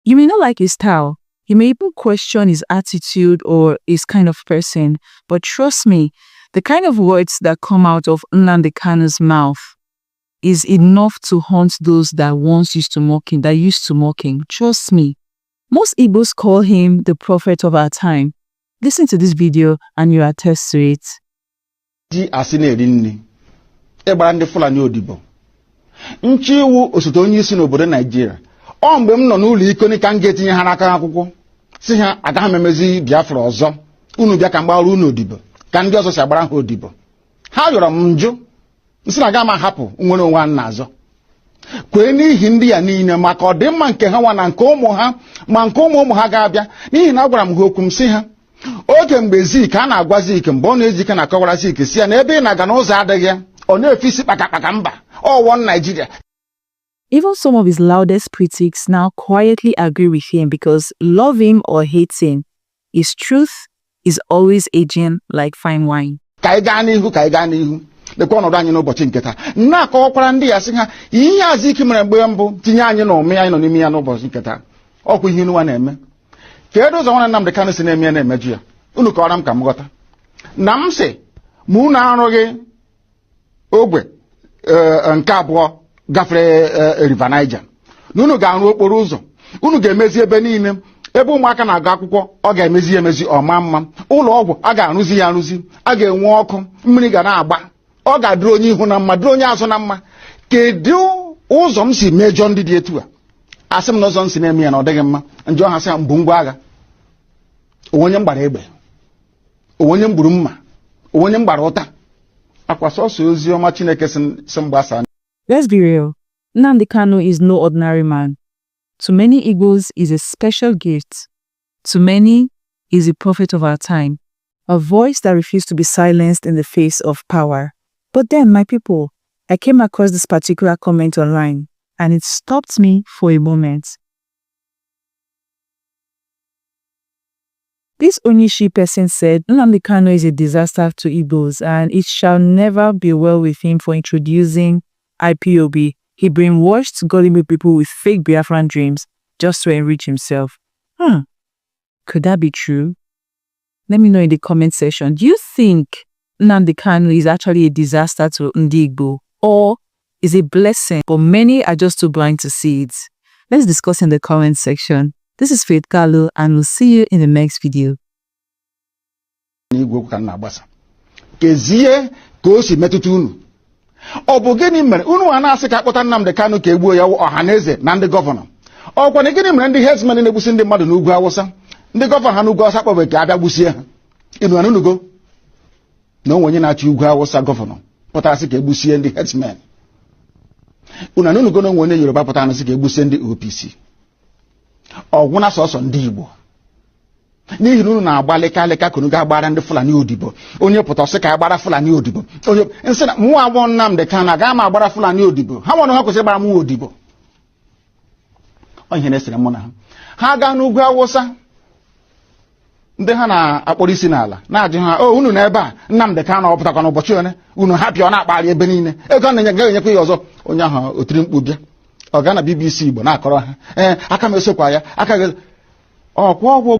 You may not like his style. You may even question his attitude or his kind of person. But trust me, the kind of words that come out of Nnamdi Kanu's mouth is enough to haunt those that once used to mock him, that used to mock him. Trust me. Most Igbos call him the prophet of our time. Listen to this video and you attest to it. Nchiwu osote onye isi n'obodo Nigeria. Ọ mgbe m nọ n'ụlọ ikoni ka m ga-etinye ha n'aka akwụkwọ si ha agaghị m emezi Biafra ọzọ. Unu bịa ka mgbara unu odibo ka ndị ọzọ si agbara ha odibo. Ha yọrọ m njụ nsị na aga m ahapụ nwere onwe ha n'azọ. Kwee n'ihi ndị ya niile maka ọdịmma nke ha nwa na nke ụmụ ha ma nke ụmụ ha ga-abịa n'ihi na agwara m ha okwu m sị ha oge mgbe Zik a na-agwa Zik mgbe ọ na-ezike na akọwara Zik si ya na ebe ị na-aga n'ụzọ adịghị ya ọ na-efisi kpakakpaka mba ọ one Nigeria. Even some of his loudest critics now quietly agree with him because love him or hate him, his truth is always aging like fine wine. Ka ị gaa n'ihu lekwa ọnọdụ anyị n'ụbọchị nke taa na-akọwakwara ndị ya sị ha ihe Zik mere mgbe mbụ tinye anyị n'ụmị anyị nọ n'ime ya n'ụbọchị nke taa ọkwa ihe unu na-eme kedu ụzọ nwanne Nnamdi Kanu si na-eme ya na-emeju ya unu kọwara m ka m ghọta na m sị ma unu arụghị ogwe nke abụọ gafere River Niger na unu ga-arụ okporo ụzọ unu ga-emezi ebe niile ebe ụmụaka na-agụ akwụkwọ ọ ga-emezi emezi ọma mma ụlọ ọgwụ a ga-arụzi ya arụzi a ga-enwe ọkụ mmiri ga na-agba ọ ga-adịrị onye ihu na mma dịrị onye azụ na mma kedu ụzọ m si mejọ ndị dị etu a asị m na ụzọ m si na-eme ya na ọ dịghị mma njọ ha sị ya mbụ ngwa agha onye m gbara egbe onye m gburu mma onye m gbara ụta akwa sọsọ ozi ọma Chineke si mgbasa. Let's be real. Nnamdi Kanu is no ordinary man. To many Igbos, he's a special gift. To many, he's a prophet of our time. A voice that refused to be silenced in the face of power. But then, my people, I came across this particular comment online, and it stopped me for a moment. This Onishi person said, Nnamdi Kanu is a disaster to Igbos, and it shall never be well with him for introducing IPOB. He brainwashed gullible people with fake Biafran dreams just to enrich himself. Could that be true? Let me know in the comment section. Do you think Nnamdi Kanu is actually a disaster to Ndi Igbo, or is a blessing, but many are just too blind to see it? Let's discuss in the comment section. This is Faith Kalu, and we'll see you in the next video. Ọ bụ gịnị mere unu na-asị ka akpọta Nnamdi Kanu ka egbuo ya ọhaneze na ndị gọvanọ ọkwa na gịnị mere ndị herdsmen na-egbusi ndị mmadụ n'ugwu Awụsa ndị gọvanọ ha n'ugwu Awụsa kpọbere ka abịa gbusie ha inu anunugo na onwe onye na-achị ugwu Awụsa gọvanọ pụtara sị ka egbusie ndị herdsmen unu anunugo na onwe onye Yoruba pụtara sị ka egbusie ndị OPC ọgwụ na sọsọ ndị Igbo n'ihi na unu na-agba leka kunu ga-agbara ndị Fulani odibo onye pụta sị ka agbara Fulani odibo onye nsị na mụ abụọ Nnamdi Kanu aga ma agbara Fulani odibo ha nwere ha kwesịrị gbara mụ odibo onye na-esere mụ na ha gaa n'ugwu Awụsa ndị ha na-akpọrọ isi n'ala na-ajụ ha unu na ebe a Nnamdi Kanu ọ pụtakwa n'ụbọchị one unu hapịa ọ na-akpagharị ebe niile ego a na-enyekwa ya ọzọ onye ahụ otiri mkpu bịa ọ gaa na BBC Igbo na-akọrọ ha aka m esokwa ya aka ọkwụ